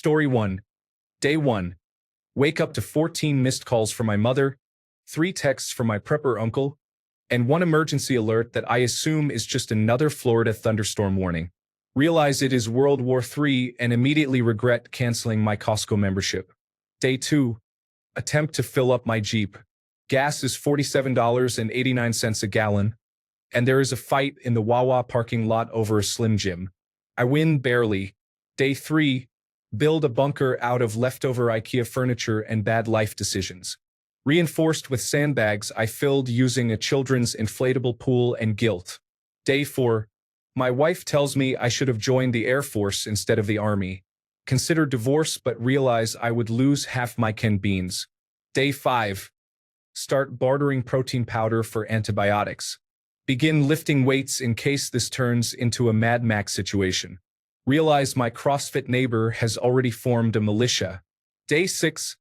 Story 1. Day 1. Wake up to 14 missed calls from my mother, 3 texts from my prepper uncle, and 1 emergency alert that I assume is just another Florida thunderstorm warning. Realize it is World War III and immediately regret canceling my Costco membership. Day 2. Attempt to fill up my Jeep. Gas is $47.89 a gallon, and there is a fight in the Wawa parking lot over a Slim Jim. I win barely. Day 3. Build a bunker out of leftover IKEA furniture and bad life decisions. Reinforced with sandbags I filled using a children's inflatable pool and guilt. Day 4. My wife tells me I should have joined the Air Force instead of the Army. Consider divorce but realize I would lose half my canned beans. Day 5. Start bartering protein powder for antibiotics. Begin lifting weights in case this turns into a Mad Max situation. Realize my CrossFit neighbor has already formed a militia. Day 6.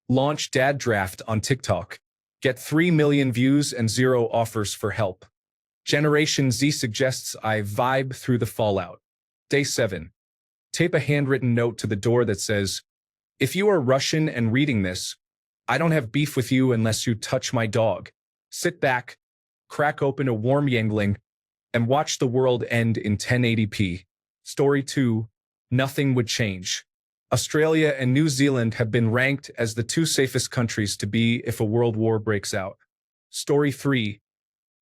Launch Dad Draft on TikTok. Get 3 million views and 0 offers for help. Generation Z suggests I vibe through the fallout. Day 7. Tape a handwritten note to the door that says, "If you are Russian and reading this, I don't have beef with you unless you touch my dog." Sit back, crack open a warm Yangling, and watch the world end in 1080p. Story 2. Nothing would change. Australia and New Zealand have been ranked as the 2 safest countries to be if a world war breaks out. Story 3.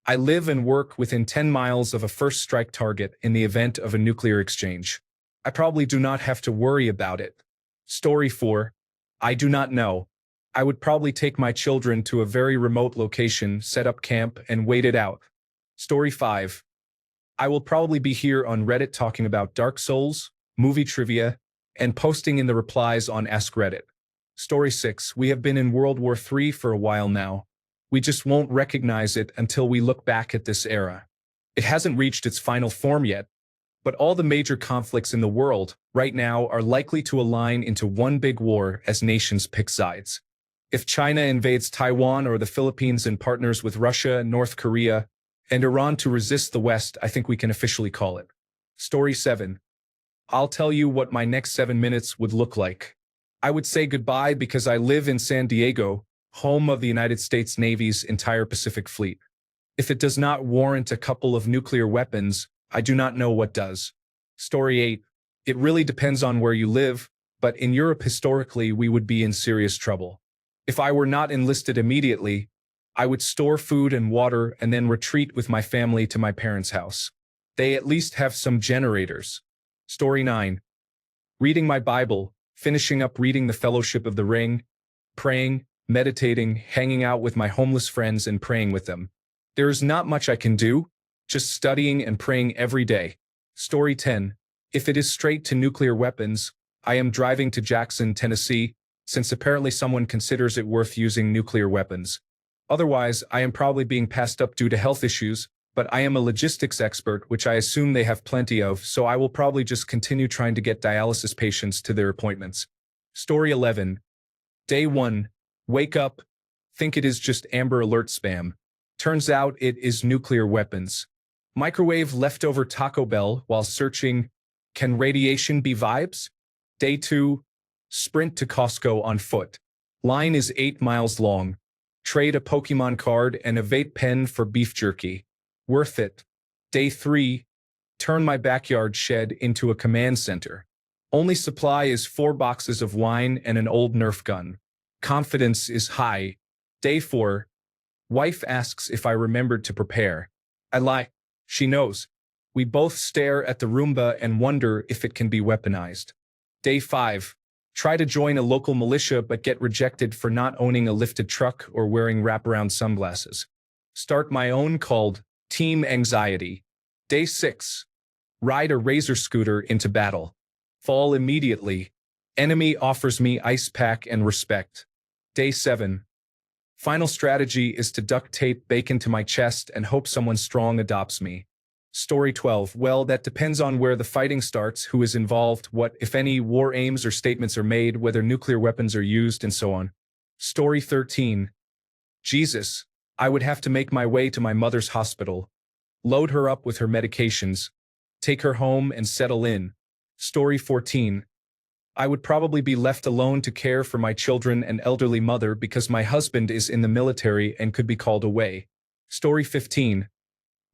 I live and work within 10 miles of a first strike target in the event of a nuclear exchange. I probably do not have to worry about it. Story 4. I do not know. I would probably take my children to a very remote location, set up camp, and wait it out. Story 5. I will probably be here on Reddit talking about Dark Souls, movie trivia, and posting in the replies on AskReddit. Story 6. We have been in World War III for a while now. We just won't recognize it until we look back at this era. It hasn't reached its final form yet, but all the major conflicts in the world right now are likely to align into one big war as nations pick sides. If China invades Taiwan or the Philippines and partners with Russia, North Korea, and Iran to resist the West, I think we can officially call it. Story 7. I'll tell you what my next 7 minutes would look like. I would say goodbye because I live in San Diego, home of the United States Navy's entire Pacific Fleet. If it does not warrant a couple of nuclear weapons, I do not know what does. Story 8. It really depends on where you live, but in Europe historically we would be in serious trouble. If I were not enlisted immediately, I would store food and water and then retreat with my family to my parents' house. They at least have some generators. Story 9. Reading my Bible, finishing up reading The Fellowship of the Ring, praying, meditating, hanging out with my homeless friends and praying with them. There is not much I can do, just studying and praying every day. Story 10. If it is straight to nuclear weapons, I am driving to Jackson, Tennessee, since apparently someone considers it worth using nuclear weapons. Otherwise, I am probably being passed up due to health issues, but I am a logistics expert, which I assume they have plenty of, so I will probably just continue trying to get dialysis patients to their appointments. Story 11. Day 1. Wake up. Think it is just Amber Alert spam. Turns out it is nuclear weapons. Microwave leftover Taco Bell while searching, can radiation be vibes? Day 2. Sprint to Costco on foot. Line is 8 miles long. Trade a Pokemon card and a vape pen for beef jerky. Worth it. Day 3. Turn my backyard shed into a command center. Only supply is 4 boxes of wine and an old Nerf gun. Confidence is high. Day 4. Wife asks if I remembered to prepare. I lie. She knows. We both stare at the Roomba and wonder if it can be weaponized. Day 5. Try to join a local militia but get rejected for not owning a lifted truck or wearing wraparound sunglasses. Start my own called Team Anxiety. Day 6. Ride a razor scooter into battle. Fall immediately. Enemy offers me ice pack and respect. Day 7. Final strategy is to duct tape bacon to my chest and hope someone strong adopts me. Story 12. Well, that depends on where the fighting starts, who is involved, what, if any, war aims or statements are made, whether nuclear weapons are used, and so on. Story 13. Jesus, I would have to make my way to my mother's hospital, load her up with her medications, take her home and settle in. Story 14. I would probably be left alone to care for my children and elderly mother because my husband is in the military and could be called away. Story 15.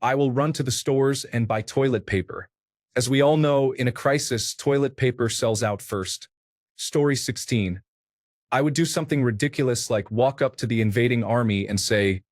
I will run to the stores and buy toilet paper. As we all know, in a crisis, toilet paper sells out first. Story 16. I would do something ridiculous like walk up to the invading army and say,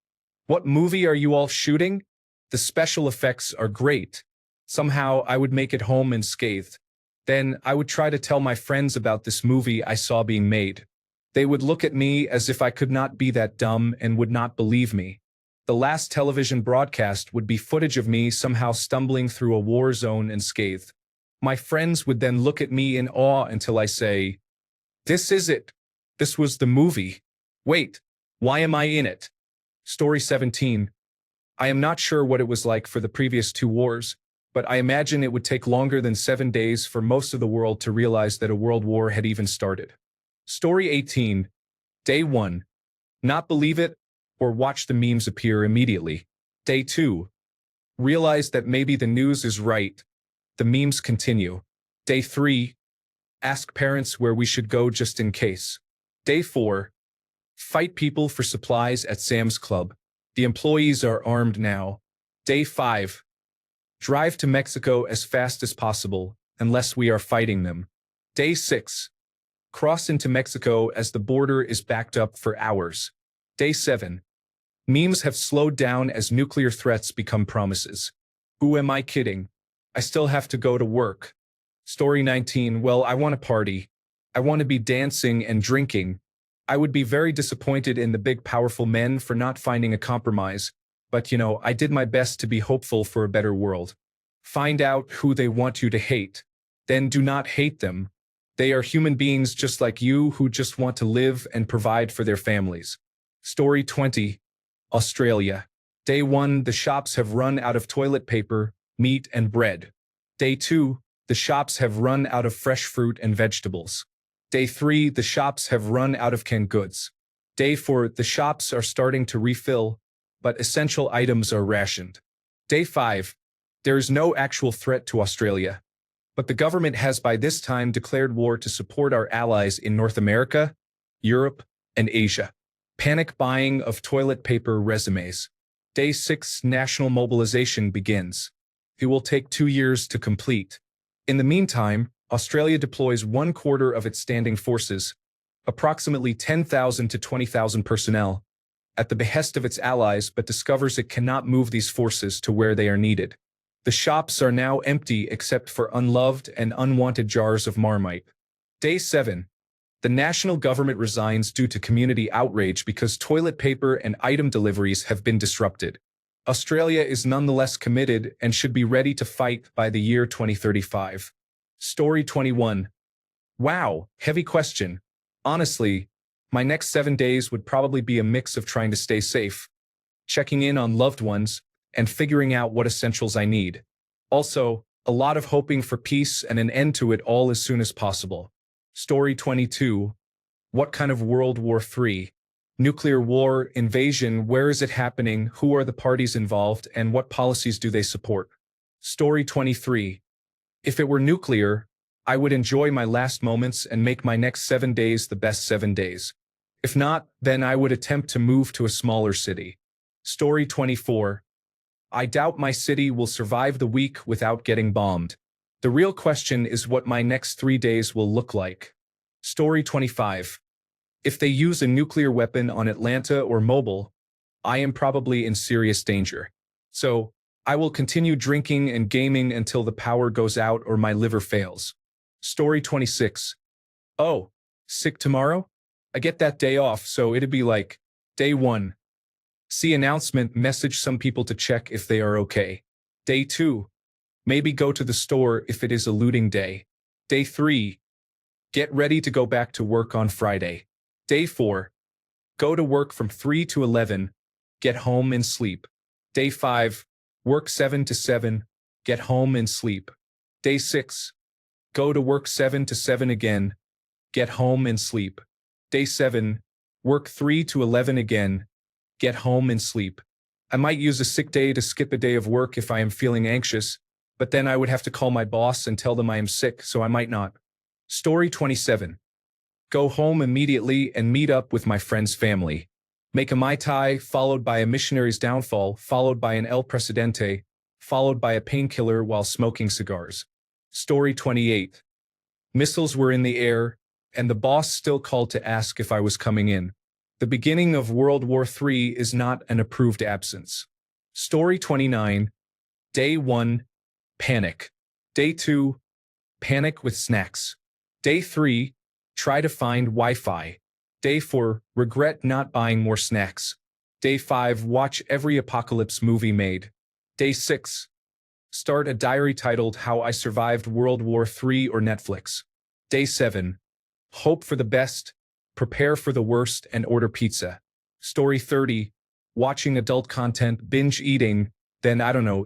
"What movie are you all shooting? The special effects are great." Somehow, I would make it home unscathed. Then, I would try to tell my friends about this movie I saw being made. They would look at me as if I could not be that dumb and would not believe me. The last television broadcast would be footage of me somehow stumbling through a war zone unscathed. My friends would then look at me in awe until I say, "This is it. This was the movie. Wait, why am I in it?" Story 17. I am not sure what it was like for the previous two wars, but I imagine it would take longer than 7 days for most of the world to realize that a world war had even started. Story 18. Day 1. Not believe it, or watch the memes appear immediately. Day 2. Realize that maybe the news is right. The memes continue. Day 3. Ask parents where we should go just in case. Day 4. Fight people for supplies at Sam's Club. The employees are armed now. Day 5. Drive to Mexico as fast as possible, unless we are fighting them. Day 6. Cross into Mexico as the border is backed up for hours. Day 7. Memes have slowed down as nuclear threats become promises. Who am I kidding? I still have to go to work. Story 19. Well, I want to party. I want to be dancing and drinking. I would be very disappointed in the big powerful men for not finding a compromise, but I did my best to be hopeful for a better world. Find out who they want you to hate. Then do not hate them. They are human beings just like you who just want to live and provide for their families. Story 20. Australia. Day 1. The shops have run out of toilet paper, meat, and bread. Day 2. The shops have run out of fresh fruit and vegetables. Day 3. The shops have run out of canned goods. Day 4. The shops are starting to refill, but essential items are rationed. Day 5. There is no actual threat to Australia, but the government has by this time declared war to support our allies in North America, Europe, and Asia. Panic buying of toilet paper resumes. Day 6. National mobilization begins. It will take 2 years to complete. In the meantime, Australia deploys 1/4 of its standing forces, approximately 10,000 to 20,000 personnel, at the behest of its allies, but discovers it cannot move these forces to where they are needed. The shops are now empty except for unloved and unwanted jars of Marmite. Day 7. The national government resigns due to community outrage because toilet paper and item deliveries have been disrupted. Australia is nonetheless committed and should be ready to fight by the year 2035. Story 21. Wow, heavy question. Honestly, my next 7 days would probably be a mix of trying to stay safe, checking in on loved ones, and figuring out what essentials I need. Also, a lot of hoping for peace and an end to it all as soon as possible. Story 22. What kind of World War III? Nuclear war, invasion, where is it happening, who are the parties involved, and what policies do they support? Story 23. If it were nuclear, I would enjoy my last moments and make my next 7 days the best 7 days. If not, then I would attempt to move to a smaller city. Story 24. I doubt my city will survive the week without getting bombed. The real question is what my next 3 days will look like. Story 25. If they use a nuclear weapon on Atlanta or Mobile, I am probably in serious danger. So, I will continue drinking and gaming until the power goes out or my liver fails. Story 26. Oh, sick tomorrow? I get that day off, so it'd be like, Day 1. See announcement, message some people to check if they are okay. Day 2. Maybe go to the store if it is a looting day. Day 3. Get ready to go back to work on Friday. Day 4. Go to work from 3 to 11. Get home and sleep. Day 5. Work 7 to 7. Get home and sleep. Day 6. Go to work 7 to 7 again. Get home and sleep. Day 7. Work 3 to 11 again. Get home and sleep. I might use a sick day to skip a day of work if I am feeling anxious, but then I would have to call my boss and tell them I am sick, so I might not. Story 27. Go home immediately and meet up with my friend's family. Make a Mai Tai, followed by a missionary's downfall, followed by an El Presidente, followed by a painkiller while smoking cigars. Story 28. Missiles were in the air, and the boss still called to ask if I was coming in. The beginning of World War III is not an approved absence. Story 29. Day 1. Panic. Day 2. Panic with snacks. Day 3. Try to find Wi-Fi. Day 4. Regret not buying more snacks. Day 5. Watch every apocalypse movie made. Day 6. Start a diary titled How I Survived World War III or Netflix. Day 7. Hope for the best, prepare for the worst, and order pizza. Story 30. Watching adult content, binge eating, then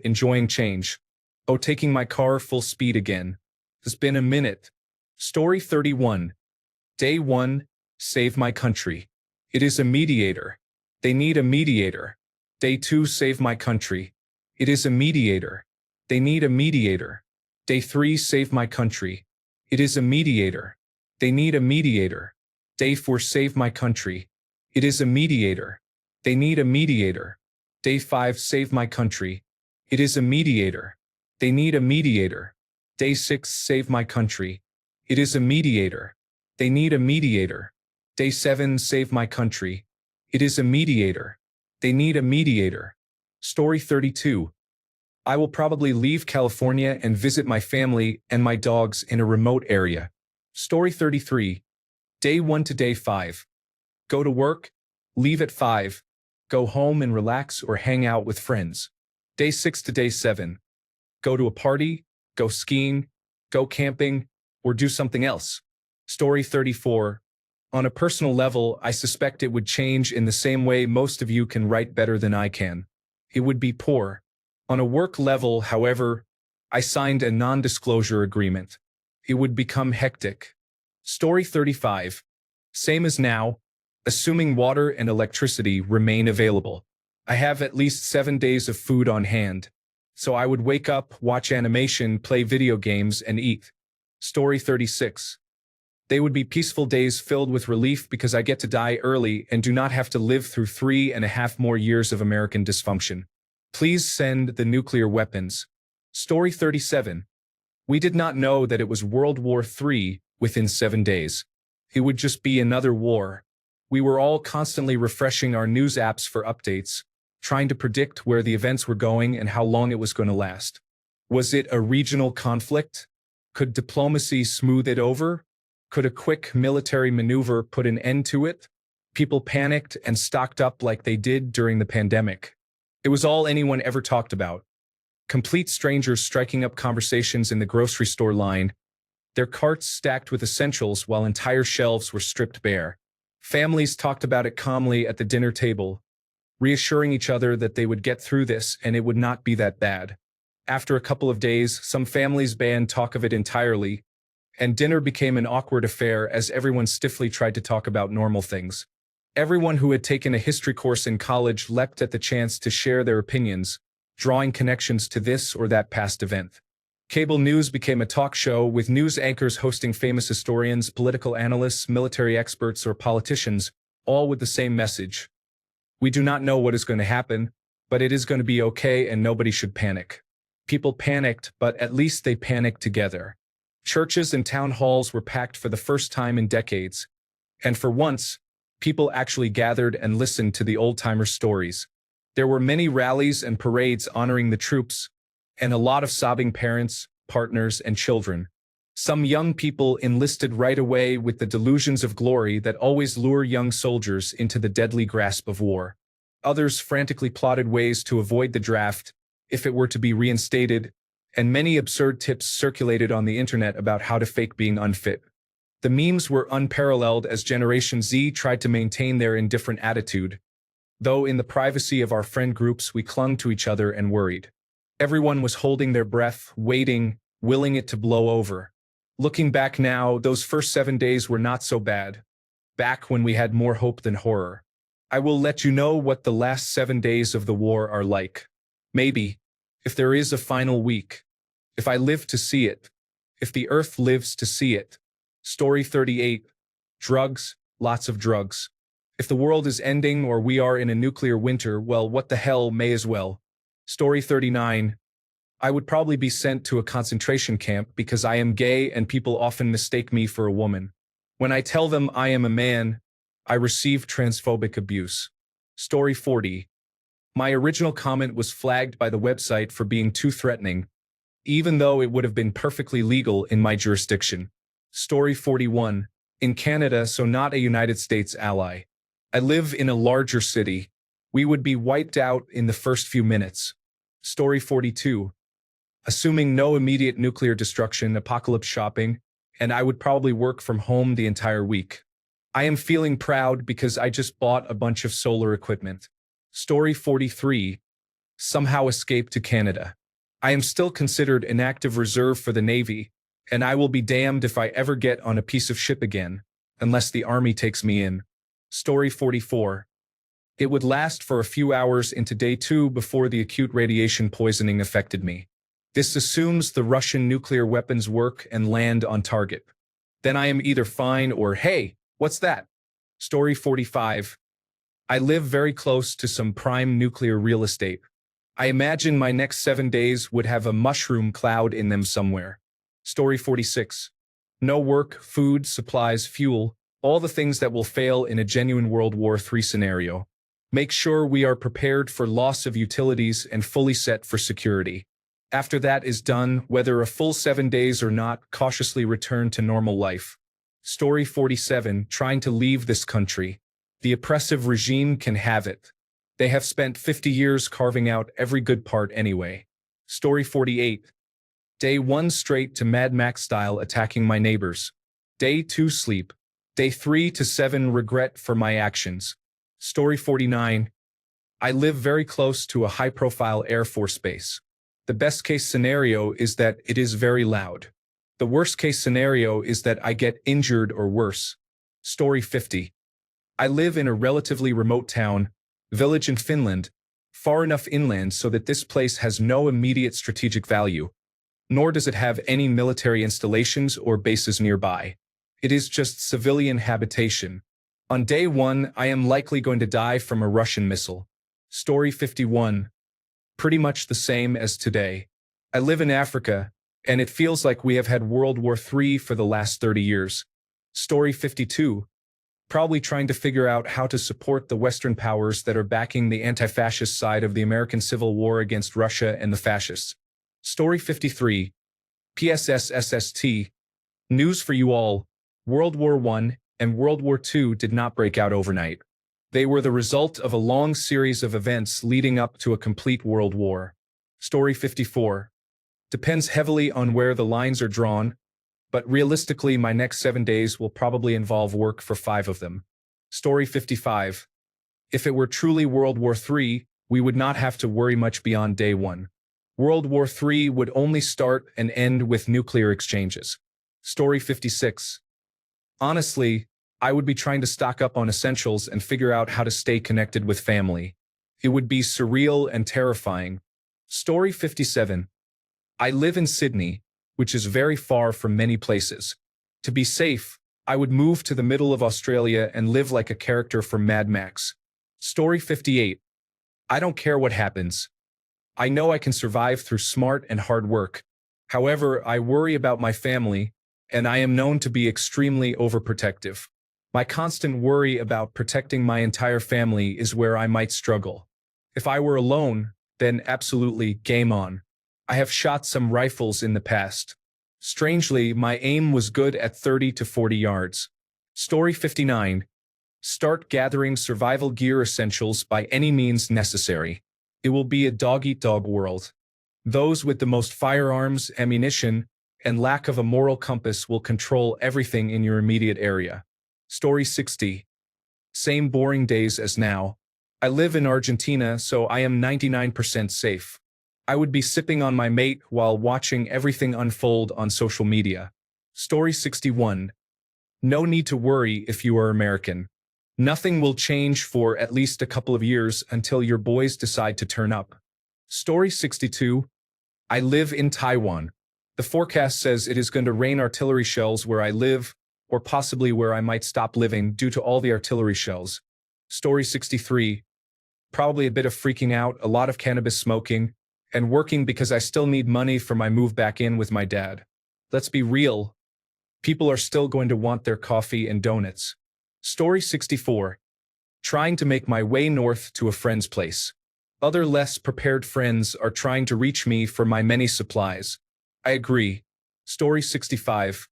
enjoying change. Oh, taking my car full speed again. It's been a minute. Story 31. Day 1. Save my country. It is a mediator. They need a mediator. Day 2. Save my country. It is a mediator. They need a mediator. Day 3. Save my country. It is a mediator. They need a mediator. Day 4. Save my country. It is a mediator. They need a mediator. Day 5. Save my country. It is a mediator. They need a mediator. Day 6. Save my country. It is a mediator. They need a mediator. Day 7. Save my country. It is a mediator. They need a mediator. Story 32. I will probably leave California and visit my family and my dogs in a remote area. Story 33. Day 1 to Day 5. Go to work, leave at 5, go home and relax or hang out with friends. Day 6 to Day 7. Go to a party, go skiing, go camping, or do something else. Story 34. On a personal level, I suspect it would change in the same way most of you can write better than I can. It would be poor. On a work level, however, I signed a non-disclosure agreement. It would become hectic. Story 35. Same as now, assuming water and electricity remain available. I have at least 7 days of food on hand, so I would wake up, watch animation, play video games, and eat. Story 36. They would be peaceful days filled with relief because I get to die early and do not have to live through 3.5 more years of American dysfunction. Please send the nuclear weapons. Story 37. We did not know that it was World War III within 7 days. It would just be another war. We were all constantly refreshing our news apps for updates, trying to predict where the events were going and how long it was going to last. Was it a regional conflict? Could diplomacy smooth it over? Could a quick military maneuver put an end to it? People panicked and stocked up like they did during the pandemic. It was all anyone ever talked about. Complete strangers striking up conversations in the grocery store line, their carts stacked with essentials while entire shelves were stripped bare. Families talked about it calmly at the dinner table, reassuring each other that they would get through this and it would not be that bad. After a couple of days, some families banned talk of it entirely, and dinner became an awkward affair as everyone stiffly tried to talk about normal things. Everyone who had taken a history course in college leapt at the chance to share their opinions, drawing connections to this or that past event. Cable news became a talk show with news anchors hosting famous historians, political analysts, military experts, or politicians, all with the same message. We do not know what is going to happen, but it is going to be okay and nobody should panic. People panicked, but at least they panicked together. Churches and town halls were packed for the first time in decades, and for once, people actually gathered and listened to the old-timer stories. There were many rallies and parades honoring the troops, and a lot of sobbing parents, partners, and children. Some young people enlisted right away with the delusions of glory that always lure young soldiers into the deadly grasp of war. Others frantically plotted ways to avoid the draft, if it were to be reinstated, and many absurd tips circulated on the internet about how to fake being unfit. The memes were unparalleled as Generation Z tried to maintain their indifferent attitude, though in the privacy of our friend groups we clung to each other and worried. Everyone was holding their breath, waiting, willing it to blow over. Looking back now, those first 7 days were not so bad. Back when we had more hope than horror. I will let you know what the last 7 days of the war are like. Maybe, if there is a final week. If I live to see it. If the earth lives to see it. Story 38. Drugs, lots of drugs. If the world is ending or we are in a nuclear winter, well, what the hell, may as well. Story 39. I would probably be sent to a concentration camp because I am gay and people often mistake me for a woman. When I tell them I am a man, I receive transphobic abuse. Story 40. My original comment was flagged by the website for being too threatening, even though it would have been perfectly legal in my jurisdiction. Story 41. In Canada, so not a United States ally. I live in a larger city. We would be wiped out in the first few minutes. Story 42. Assuming no immediate nuclear destruction, apocalypse shopping, and I would probably work from home the entire week. I am feeling proud because I just bought a bunch of solar equipment. Story 43. Somehow escaped to Canada. I am still considered an active reserve for the Navy, and I will be damned if I ever get on a piece of ship again, unless the Army takes me in. Story 44. It would last for a few hours into day 2 before the acute radiation poisoning affected me. This assumes the Russian nuclear weapons work and land on target. Then I am either fine or, hey, what's that? Story 45. I live very close to some prime nuclear real estate. I imagine my next 7 days would have a mushroom cloud in them somewhere. Story 46. No work, food, supplies, fuel, all the things that will fail in a genuine World War III scenario. Make sure we are prepared for loss of utilities and fully set for security. After that is done, whether a full 7 days or not, cautiously return to normal life. Story 47. Trying to leave this country. The oppressive regime can have it. They have spent 50 years carving out every good part anyway. Story 48. Day 1 straight to Mad Max style attacking my neighbors. Day 2 sleep. Day 3 to 7 regret for my actions. Story 49. I live very close to a high-profile Air Force base. The best-case scenario is that it is very loud. The worst-case scenario is that I get injured or worse. Story 50. I live in a relatively remote town, village in Finland, far enough inland so that this place has no immediate strategic value, nor does it have any military installations or bases nearby. It is just civilian habitation. On day 1, I am likely going to die from a Russian missile. Story 51. Pretty much the same as today. I live in Africa, and it feels like we have had World War III for the last 30 years. Story 52. Probably trying to figure out how to support the Western powers that are backing the anti-fascist side of the American Civil War against Russia and the fascists. Story 53. PSSSST. News for you all. World War I and World War II did not break out overnight. They were the result of a long series of events leading up to a complete world war. Story 54. Depends heavily on where the lines are drawn, but realistically my next 7 days will probably involve work for 5 of them. Story 55. If it were truly World War III, we would not have to worry much beyond day 1. World War III would only start and end with nuclear exchanges. Story 56. Honestly, I would be trying to stock up on essentials and figure out how to stay connected with family. It would be surreal and terrifying. Story 57. I live in Sydney, which is very far from many places. To be safe, I would move to the middle of Australia and live like a character from Mad Max. Story 58. I don't care what happens. I know I can survive through smart and hard work. However, I worry about my family, and I am known to be extremely overprotective. My constant worry about protecting my entire family is where I might struggle. If I were alone, then absolutely game on. I have shot some rifles in the past. Strangely, my aim was good at 30 to 40 yards. Story 59. Start gathering survival gear essentials by any means necessary. It will be a dog-eat-dog world. Those with the most firearms, ammunition, and lack of a moral compass will control everything in your immediate area. Story 60. Same boring days as now. I live in Argentina, so I am 99% safe. I would be sipping on my mate while watching everything unfold on social media. Story 61. No need to worry if you are American. Nothing will change for at least a couple of years until your boys decide to turn up. Story 62. I live in Taiwan. The forecast says it is going to rain artillery shells where I live, or possibly where I might stop living due to all the artillery shells. Story 63. Probably a bit of freaking out, a lot of cannabis smoking, and working because I still need money for my move back in with my dad. Let's be real. People are still going to want their coffee and donuts. Story 64. Trying to make my way north to a friend's place. Other less prepared friends are trying to reach me for my many supplies. I agree. Story 65.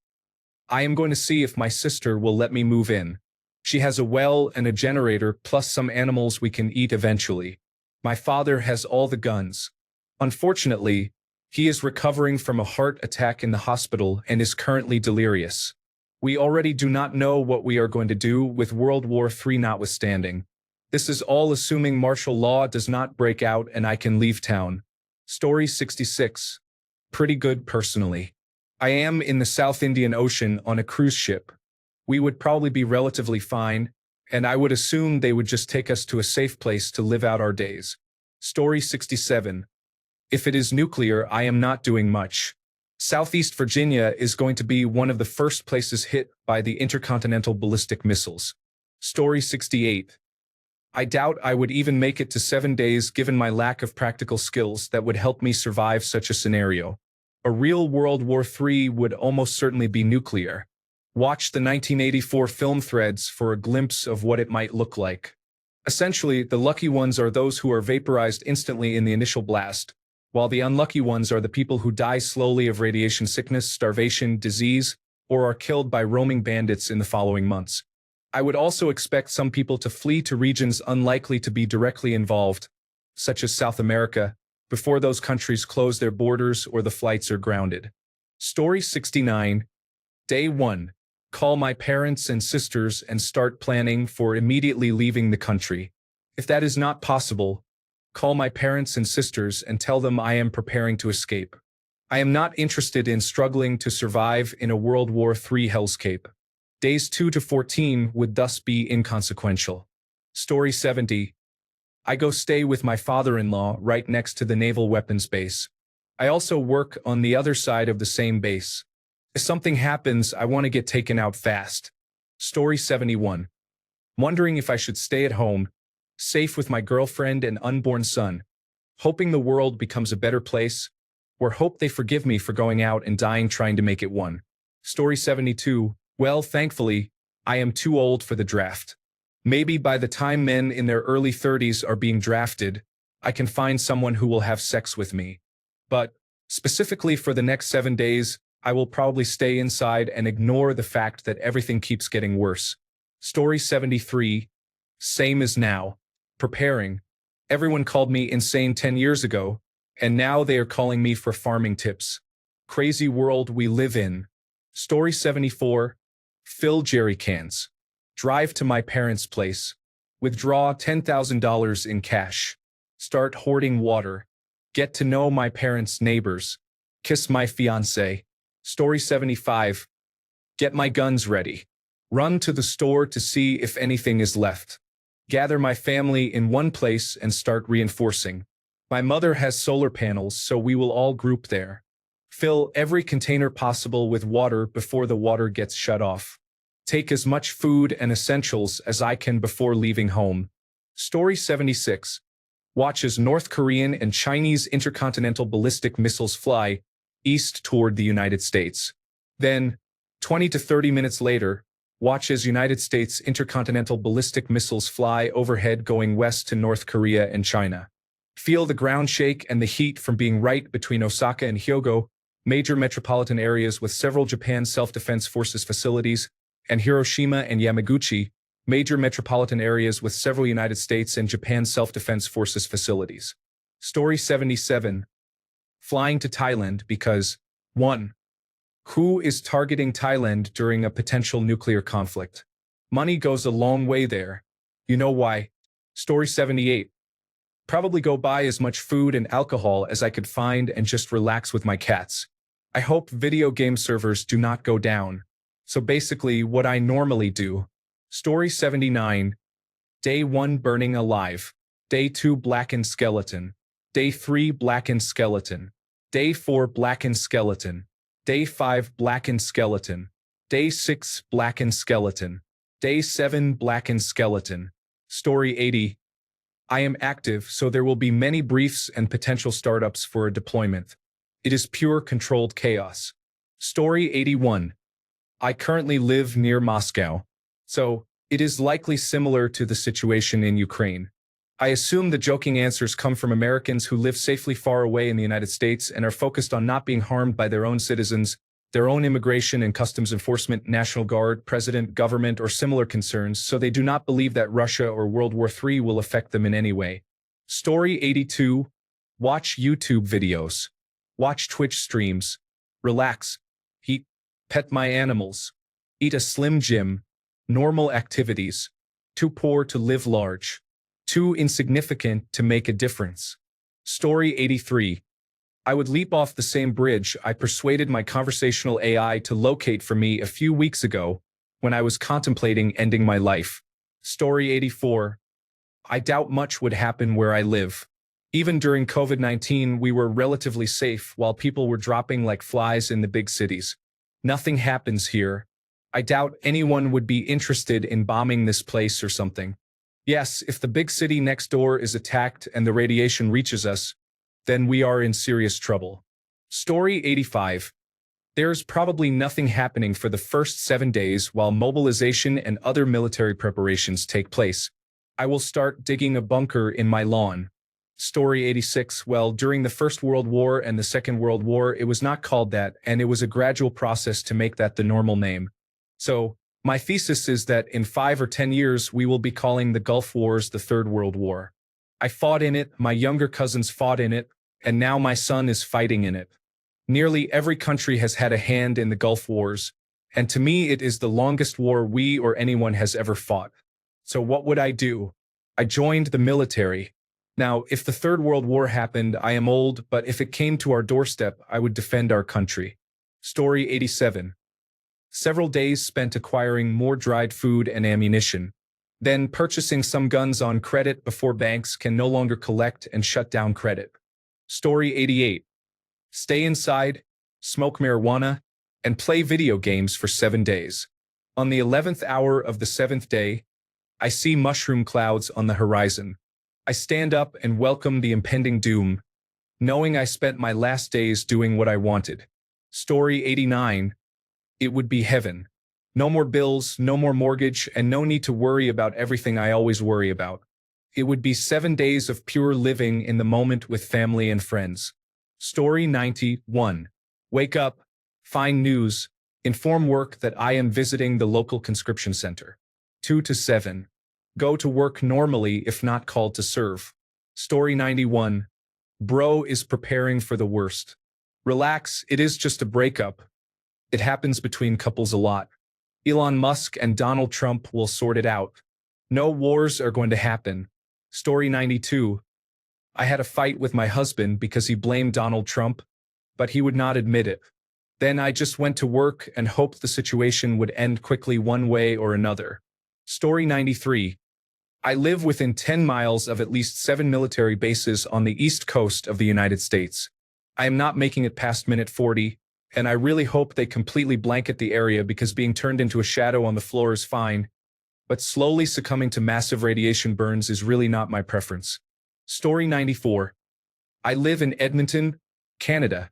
I am going to see if my sister will let me move in. She has a well and a generator plus some animals we can eat eventually. My father has all the guns. Unfortunately, he is recovering from a heart attack in the hospital and is currently delirious. We already do not know what we are going to do with World War III notwithstanding. This is all assuming martial law does not break out and I can leave town. Story 66. Pretty good personally. I am in the South Indian Ocean on a cruise ship. We would probably be relatively fine, and I would assume they would just take us to a safe place to live out our days. Story 67. If it is nuclear, I am not doing much. Southeast Virginia is going to be one of the first places hit by the intercontinental ballistic missiles. Story 68. I doubt I would even make it to 7 days given my lack of practical skills that would help me survive such a scenario. A real World War III would almost certainly be nuclear. Watch the 1984 film Threads for a glimpse of what it might look like. Essentially, the lucky ones are those who are vaporized instantly in the initial blast, while the unlucky ones are the people who die slowly of radiation sickness, starvation, disease, or are killed by roaming bandits in the following months. I would also expect some people to flee to regions unlikely to be directly involved, such as South America, before those countries close their borders or the flights are grounded. Story 69. Day 1. Call my parents and sisters and start planning for immediately leaving the country. If that is not possible, call my parents and sisters and tell them I am preparing to escape. I am not interested in struggling to survive in a World War III hellscape. Days 2 to 14 would thus be inconsequential. Story 70. I go stay with my father-in-law right next to the naval weapons base. I also work on the other side of the same base. If something happens, I want to get taken out fast. Story 71. Wondering if I should stay at home, safe with my girlfriend and unborn son, hoping the world becomes a better place, or hope they forgive me for going out and dying trying to make it one. Story 72. Well, thankfully, I am too old for the draft. Maybe by the time men in their early 30s are being drafted, I can find someone who will have sex with me. But, specifically for the next 7 days, I will probably stay inside and ignore the fact that everything keeps getting worse. Story 73. Same as now. Preparing. Everyone called me insane 10 years ago, and now they are calling me for farming tips. Crazy world we live in. Story 74. Fill jerry cans. Drive to my parents' place. Withdraw $10,000 in cash. Start hoarding water. Get to know my parents' neighbors. Kiss my fiancé. Story 75. Get my guns ready. Run to the store to see if anything is left. Gather my family in one place and start reinforcing. My mother has solar panels, so we will all group there. Fill every container possible with water before the water gets shut off. Take as much food and essentials as I can before leaving home. Story 76. Watch as North Korean and Chinese intercontinental ballistic missiles fly east toward the United States. Then, 20 to 30 minutes later, watch as United States intercontinental ballistic missiles fly overhead going west to North Korea and China. Feel the ground shake and the heat from being right between Osaka and Hyogo, major metropolitan areas with several Japan Self-Defense Forces facilities, and Hiroshima and Yamaguchi, major metropolitan areas with several United States and Japan Self-Defense Forces facilities. Story 77. Flying to Thailand because 1. Who is targeting Thailand during a potential nuclear conflict? Money goes a long way there. You know why. Story 78. Probably go buy as much food and alcohol as I could find and just relax with my cats. I hope video game servers do not go down. So basically what I normally do. Story 79. Day 1 burning alive. Day 2 blackened skeleton. Day 3 blackened skeleton. Day 4 blackened skeleton. Day 5 blackened skeleton. Day 6, Blackened Skeleton. Day 7, Blackened Skeleton. Story 80. I am active, so there will be many briefs and potential startups for a deployment. It is pure controlled chaos. Story 81. I currently live near Moscow, so it is likely similar to the situation in Ukraine. I assume the joking answers come from Americans who live safely far away in the United States and are focused on not being harmed by their own citizens, their own immigration and customs enforcement, National Guard, president, government, or similar concerns, so they do not believe that Russia or World War III will affect them in any way. Story 82. Watch YouTube videos. Watch Twitch streams. Relax. Eat. Pet my animals. Eat a Slim Jim. Normal activities. Too poor to live large. Too insignificant to make a difference. Story 83. I would leap off the same bridge I persuaded my conversational AI to locate for me a few weeks ago when I was contemplating ending my life. Story 84. I doubt much would happen where I live. Even during COVID-19, we were relatively safe while people were dropping like flies in the big cities. Nothing happens here. I doubt anyone would be interested in bombing this place or something. Yes, if the big city next door is attacked and the radiation reaches us, then we are in serious trouble. Story 85. There's probably nothing happening for the first 7 days while mobilization and other military preparations take place. I will start digging a bunker in my lawn. Story 86. Well, during the First World War and the Second World War, it was not called that, and it was a gradual process to make that the normal name. So, my thesis is that in 5 or 10 years, we will be calling the Gulf Wars the Third World War. I fought in it, my younger cousins fought in it, and now my son is fighting in it. Nearly every country has had a hand in the Gulf Wars, and to me it is the longest war we or anyone has ever fought. So what would I do? I joined the military. Now, if the Third World War happened, I am old, but if it came to our doorstep, I would defend our country. Story 87. Several days spent acquiring more dried food and ammunition, then purchasing some guns on credit before banks can no longer collect and shut down credit. Story 88. Stay inside, smoke marijuana, and play video games for 7 days. On the 11th hour of the 7th day, I see mushroom clouds on the horizon. I stand up and welcome the impending doom, knowing I spent my last days doing what I wanted. Story 89. It would be heaven. No more bills, no more mortgage, and no need to worry about everything I always worry about. It would be 7 days of pure living in the moment with family and friends. Story 91. Wake up, find news, inform work that I am visiting the local conscription center. 2 to 7. Go to work normally if not called to serve. Story 91. Bro is preparing for the worst. Relax, it is just a breakup. It happens between couples a lot. Elon Musk and Donald Trump will sort it out. No wars are going to happen. Story 92. I had a fight with my husband because he blamed Donald Trump, but he would not admit it. Then I just went to work and hoped the situation would end quickly one way or another. Story 93. I live within 10 miles of at least 7 military bases on the east coast of the United States. I am not making it past minute 40, and I really hope they completely blanket the area because being turned into a shadow on the floor is fine, but slowly succumbing to massive radiation burns is really not my preference. Story 94. I live in Edmonton, Canada,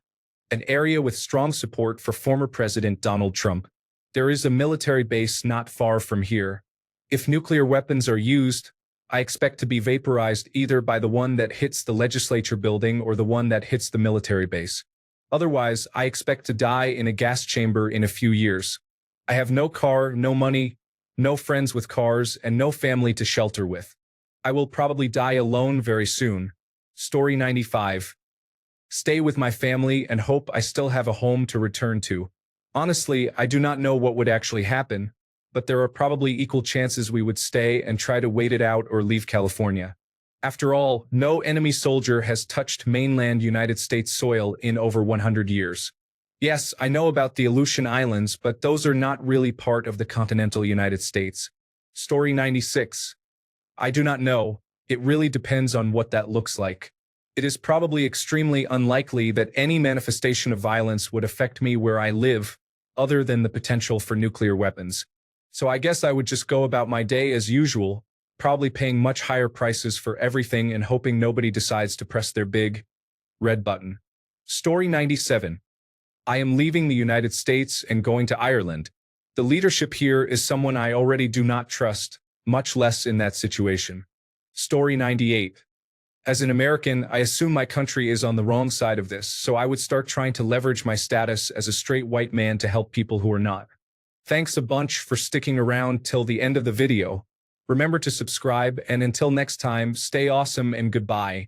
an area with strong support for former President Donald Trump. There is a military base not far from here. If nuclear weapons are used, I expect to be vaporized either by the one that hits the legislature building or the one that hits the military base. Otherwise, I expect to die in a gas chamber in a few years. I have no car, no money, no friends with cars, and no family to shelter with. I will probably die alone very soon. Story 95. Stay with my family and hope I still have a home to return to. Honestly, I do not know what would actually happen, but there are probably equal chances we would stay and try to wait it out or leave California. After all, no enemy soldier has touched mainland United States soil in over 100 years. Yes, I know about the Aleutian Islands, but those are not really part of the continental United States. Story 96. I do not know. It really depends on what that looks like. It is probably extremely unlikely that any manifestation of violence would affect me where I live, other than the potential for nuclear weapons. So I guess I would just go about my day as usual, probably paying much higher prices for everything and hoping nobody decides to press their big red button. Story 97. I am leaving the United States and going to Ireland. The leadership here is someone I already do not trust, much less in that situation. Story 98. As an American, I assume my country is on the wrong side of this, so I would start trying to leverage my status as a straight white man to help people who are not. Thanks a bunch for sticking around till the end of the video. Remember to subscribe, and until next time, stay awesome and goodbye.